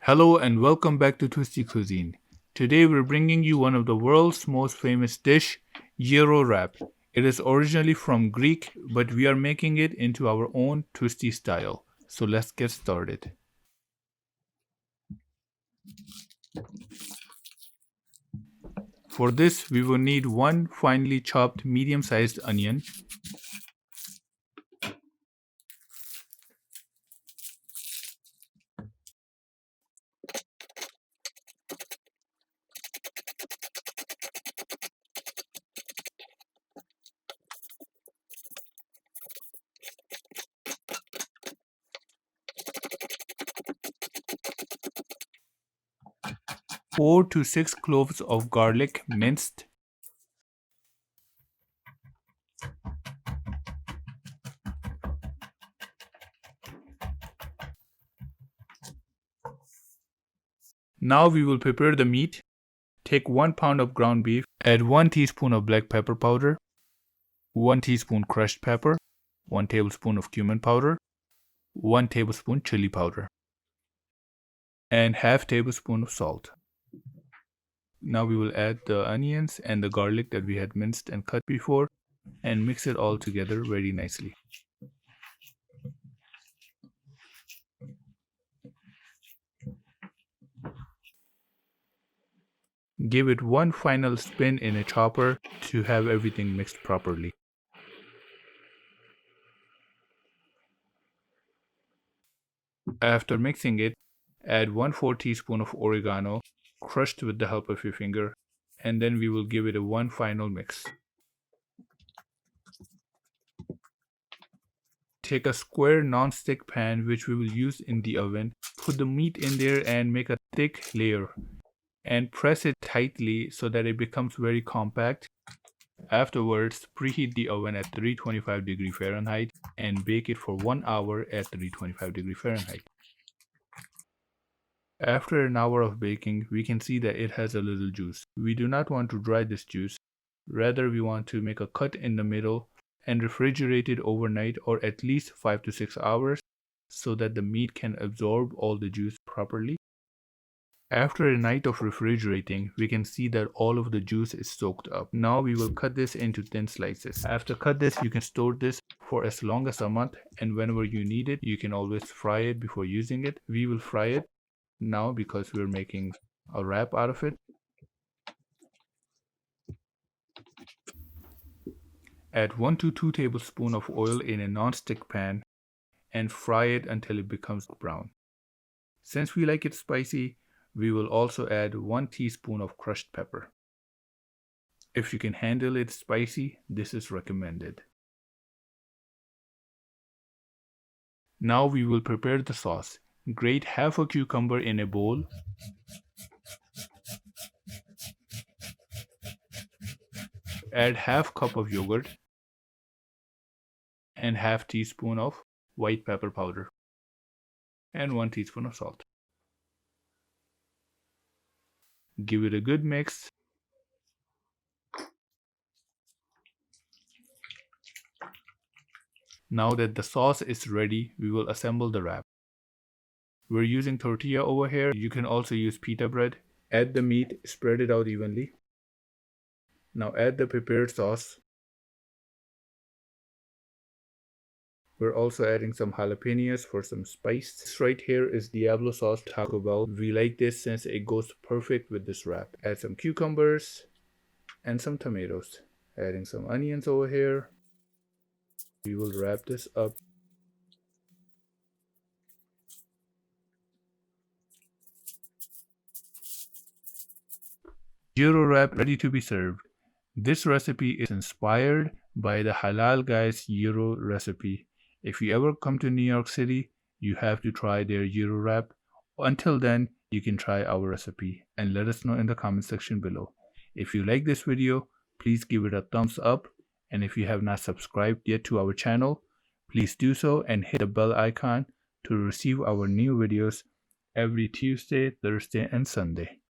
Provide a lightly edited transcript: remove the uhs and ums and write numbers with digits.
Hello and welcome back to Twisty Cuisine. Today we're bringing you one of the world's most famous dish, gyro wrap. It is originally from Greek, but we are making it into our own Twisty style. So let's get started. For this, we will need one finely chopped medium-sized onion, 4 to 6 cloves of garlic minced, Now we will prepare the meat. Take 1 pound of ground beef, add 1 teaspoon of black pepper powder, 1 teaspoon crushed pepper, 1 tablespoon of cumin powder, 1 tablespoon chili powder, and half tablespoon of salt. Now we will add the onions and the garlic that we had minced and cut before and mix it all together very nicely. Give it one final spin in a chopper to have everything mixed properly. After mixing it, add 1/4 teaspoon of oregano, crushed with the help of your finger, and then we will give it a one final mix. Take a square non-stick pan which we will use in the oven, put the meat in there and make a thick layer and press it tightly so that it becomes very compact. Afterwards, preheat the oven at 325 degree Fahrenheit and bake it for 1 hour at 325 degree Fahrenheit. After an hour of baking, we can see that it has a little juice. We do not want to dry this juice. Rather, we want to make a cut in the middle and refrigerate it overnight or at least 5 to 6 hours so that the meat can absorb all the juice properly. After a night of refrigerating, we can see that all of the juice is soaked up. Now we will cut this into thin slices. After cut this, you can store this for as long as a month, and whenever you need it, you can always fry it before using it. We will fry it now because we're making a wrap out of it. Add 1 to 2 tablespoons of oil in a non-stick pan and fry it until it becomes brown. Since we like it spicy, we will also add 1 teaspoon of crushed pepper. If you can handle it spicy, this is recommended. Now we will prepare the sauce. Grate half a cucumber in a bowl. Add half cup of yogurt and half teaspoon of white pepper powder and 1 teaspoon of salt. Give it a good mix. Now that the sauce is ready, we will assemble the wrap. We're using tortilla over here. You can also use pita bread. Add the meat, spread it out evenly. Now add the prepared sauce. We're also adding some jalapenos for some spice. This right here is Diablo sauce Taco Bell. We like this since it goes perfect with this wrap. Add some cucumbers and some tomatoes. Adding some onions over here. We will wrap this up. Gyro wrap ready to be served. This recipe is inspired by the Halal Guys Gyro recipe. If you ever come to New York City, you have to try their gyro wrap. Until then, you can try our recipe and let us know in the comment section below. If you like this video, please give it a thumbs up, and if you have not subscribed yet to our channel, please do so and hit the bell icon to receive our new videos every Tuesday, Thursday, and Sunday.